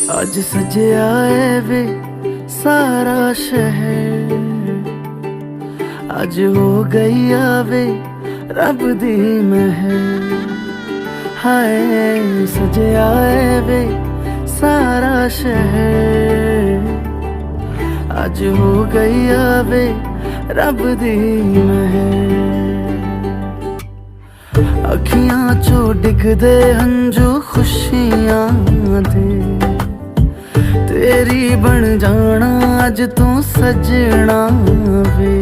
आज सजया है वे सारा शहर, आज हो गई आवे रब दी महर। हाय सजया है वे सारा शहर, आज हो गई आवे रब दी महर। अखियां चो डिगदे हंजू खुशियां दे, तेरी बन जाना अज तू सजना वे।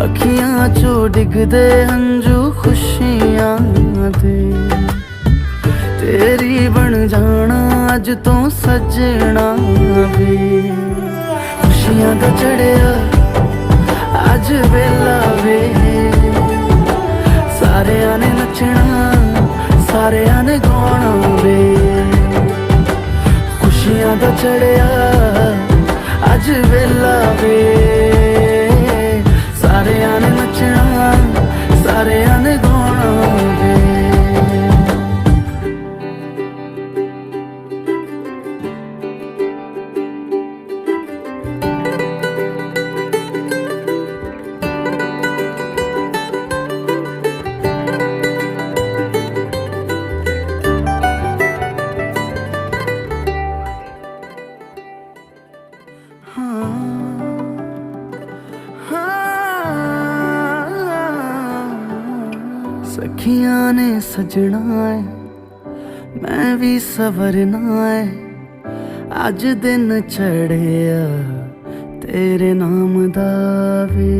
अखियां चो डिगदे हंजू खुशियां दे, तेरी बन जाना अज तू सजना वे। खुशियां दा चढ़िया अज वेला वे, सारेयां ने नचना सारेयां ने गाना वे। खुशियां दा चढ़िया अज वेला वे, सारेयां ने नचना सारेयां ने गाना वे। सखियां ने सजना है मैं भी सवरना है, अज दिन चढ़िया तेरे नाम दा वे।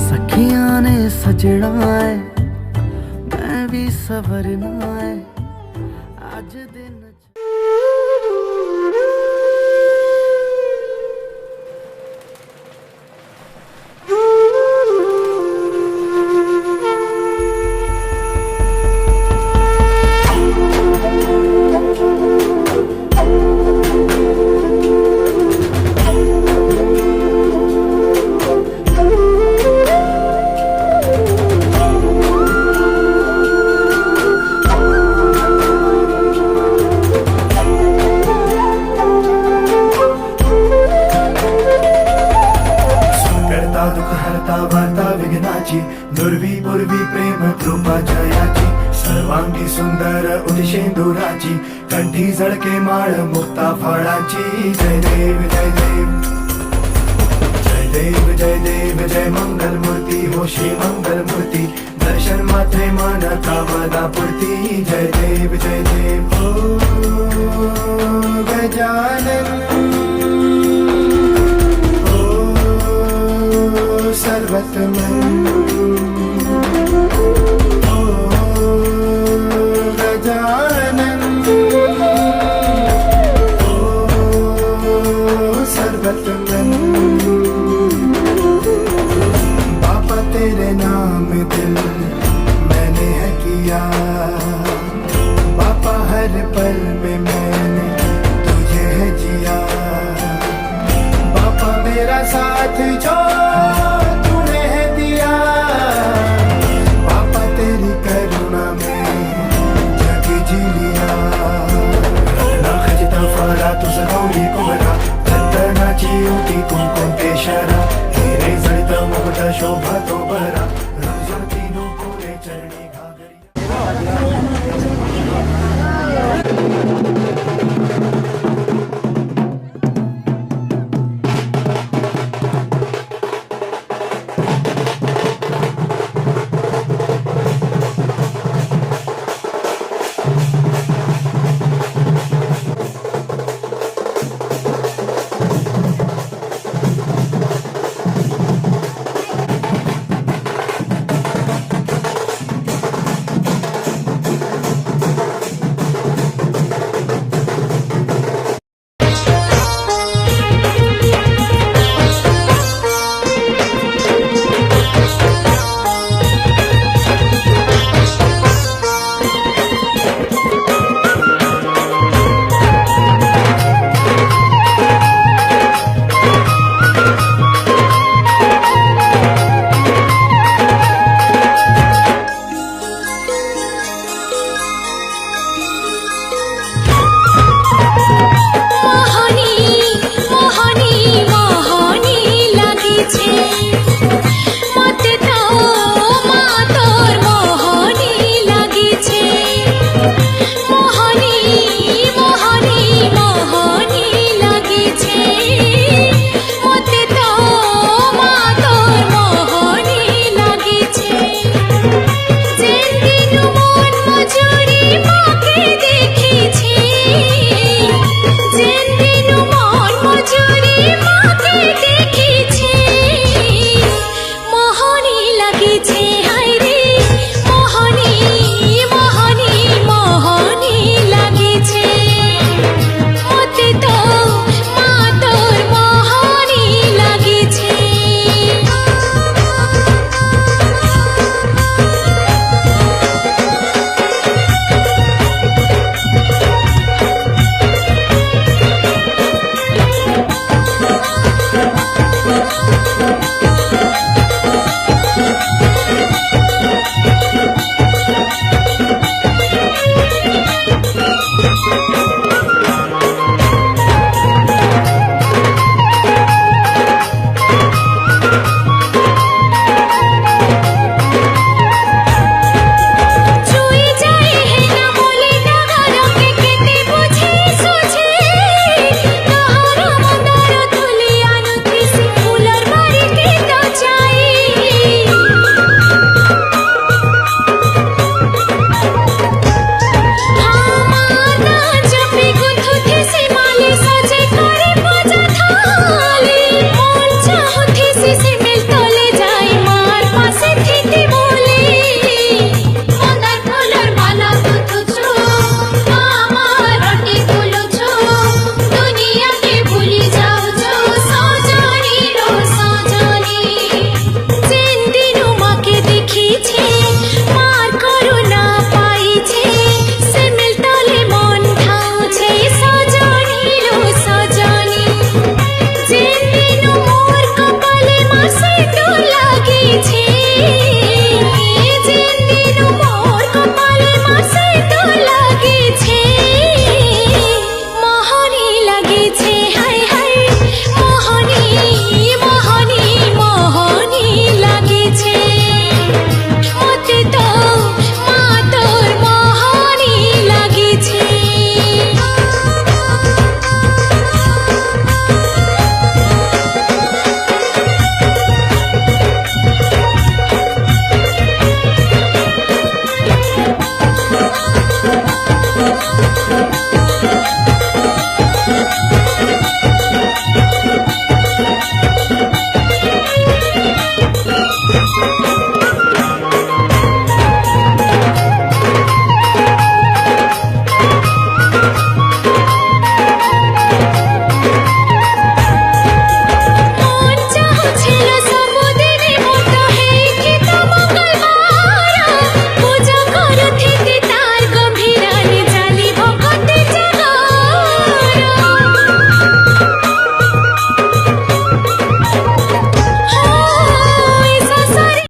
सखियां ने सजना है मैं भी सवरना है, अज दिन वार्ता विघ्नाची दुर्वी पूर्वी प्रेम कृपा जयाची। सर्वांगी सुंदर उदिशेंदुराची कंठी झळके माळ मुक्ता फळाची। जय देव जय देव जय देव जय देव जय मंगल मूर्ती हो श्री मंगल मूर्ती। दर्शन मात्रे मन कामना पूर्ती। जय देव ओ गजानन सर्वतमन ओ गजानन ओ सर्वतमन। बापा तेरे नाम दिल मैंने है किया, बापा हर पल में मैंने तुझे है जिया। बापा मेरा साथ जो तुझं गौरी कुमरा चंदनाची होती कुंकुम केशरा। हिरे जळत मुकुट शोभा तो